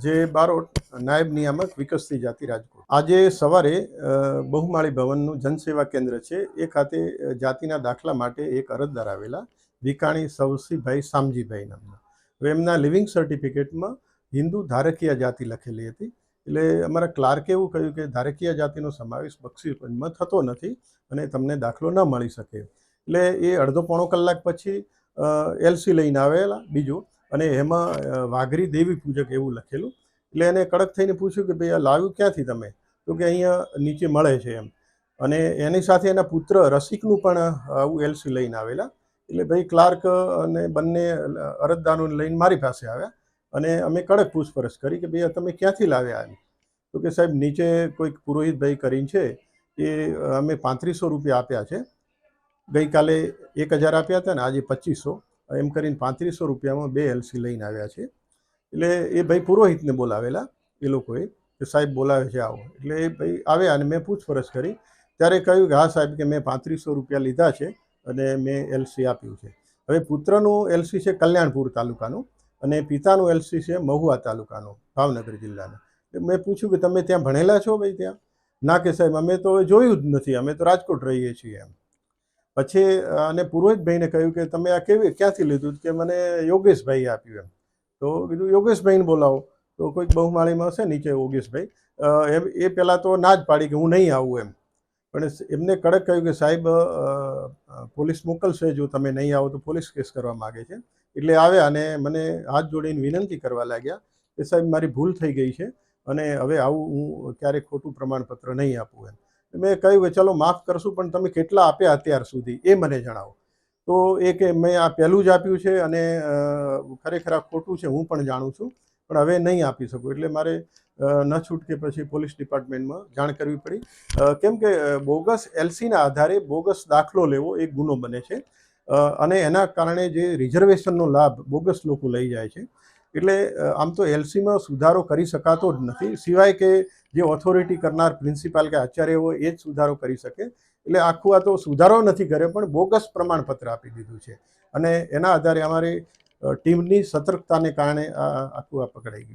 જે બારોટ નાયબ નિયામક વિકસતી જાતિ રાજકોટ। આજે સવારે બહુમાળી ભવનનું જનસેવા કેન્દ્ર છે એ ખાતે જાતિના દાખલા માટે એક અરજદાર આવેલા વિકાણી સવસીભાઈ સામજીભાઈ નામના। હવે એમના લિવિંગ સર્ટિફિકેટમાં હિન્દુ ધારકીય જાતિ લખેલી હતી। એટલે અમારા ક્લાર્કે એવું કહ્યું કે ધારકીય જાતિનો સમાવેશ બક્ષીપંચમાં થતો નથી અને તમને દાખલો ન મળી શકે। એટલે એ અડધો પોણો કલાક પછી એલસી લઈને આવેલા બીજું, અને એમાં વાઘરી દેવી પૂજક એવું લખેલું। એટલે એને કડક થઈને પૂછ્યું કે ભાઈ આ લાવ્યું ક્યાંથી તમે? તો કે અહીંયા નીચે મળે છે એમ। અને એની સાથે એના પુત્ર રસિકનું પણ આવું એલસી લઈને આવેલા। એટલે ભાઈ ક્લાર્ક અને બંને અરજદારોને લઈને મારી પાસે આવ્યા અને અમે કડક પૂછપરછ કરી કે ભાઈ તમે ક્યાંથી લાવ્યા? તો કે સાહેબ નીચે કોઈક પુરોહિતભાઈ કરીને છે એ અમે 3500 રૂપિયા આપ્યા છે। ગઈકાલે 1000 આપ્યા હતા ને આજે 2500, એમ કરીને 3500 રૂપિયામાં 2 એલસી લઈને આવ્યા છે। એટલે એ ભાઈ પુરોહિતને બોલાવેલા એ લોકોએ કે સાહેબ બોલાવે છે આવો। એટલે એ ભાઈ આવ્યા અને મેં પૂછપરછ કરી ત્યારે કહ્યું કે હા સાહેબ કે મેં 3500 રૂપિયા લીધા છે અને મેં એલસી આપ્યું છે। હવે પુત્રનું એલસી છે કલ્યાણપુર તાલુકાનું અને પિતાનું એલસી છે મહુવા તાલુકાનું, ભાવનગર જિલ્લાના। મેં પૂછ્યું કે તમે ત્યાં ભણેલા છો ભાઈ? ત્યાં ના કે સાહેબ અમે તો જોયું જ નથી, અમે તો રાજકોટ રહીએ છીએ એમ। પછી અને પુરોહિતભાઈને કહ્યું કે તમે આ ક્યાંથી લીધું? કે મને યોગેશભાઈ આપ્યું એમ। તો કીધું યોગેશભાઈને બોલાવો। તો કોઈક બહુમાળીમાં હશે નીચે યોગેશભાઈ, એ પહેલાં તો ના જ પાડી કે હું નહીં આવું એમ। પણ એમને કડક કહ્યું કે સાહેબ પોલીસ મોકલશે, જો તમે નહીં આવો તો પોલીસ કેસ કરવા માગે છે। એટલે આવ્યા અને મને હાથ જોડીને વિનંતી કરવા લાગ્યા કે સાહેબ મારી ભૂલ થઈ ગઈ છે અને હવે આવું હું ક્યારેક ખોટું પ્રમાણપત્ર નહીં આપું એમ। મેં કહ્યું કે ચલો માફ કરશું, પણ તમે કેટલા આપ્યા અત્યાર સુધી એ મને જણાવો। તો એ કે મેં આ પહેલું જ આપ્યું છે અને ખરેખર આ ખોટું છે હું પણ જાણું છું, પણ હવે નહીં આપી શકું। એટલે મારે ન છૂટકે પછી પોલીસ ડિપાર્ટમેન્ટમાં જાણ કરવી પડી, કેમ કે બોગસ એલસીના આધારે બોગસ દાખલો લેવો એક ગુનો બને છે અને એના કારણે જે રિઝર્વેશનનો લાભ બોગસ લોકો લઈ જાય છે। એટલે આમ તો એલસીમાં સુધારો કરી શકાતો જ નથી, સિવાય કે જે ઓથોરિટી કરનાર પ્રિન્સિપાલ કે આચાર્ય હોય એ જ સુધારો કરી શકે। એટલે આખું આ તો સુધારો નથી કર્યો પણ બોગસ પ્રમાણપત્ર આપી દીધું છે અને એના આધારે અમારી ટીમની સતર્કતાને કારણે આખું આ પકડાઈ ગયું।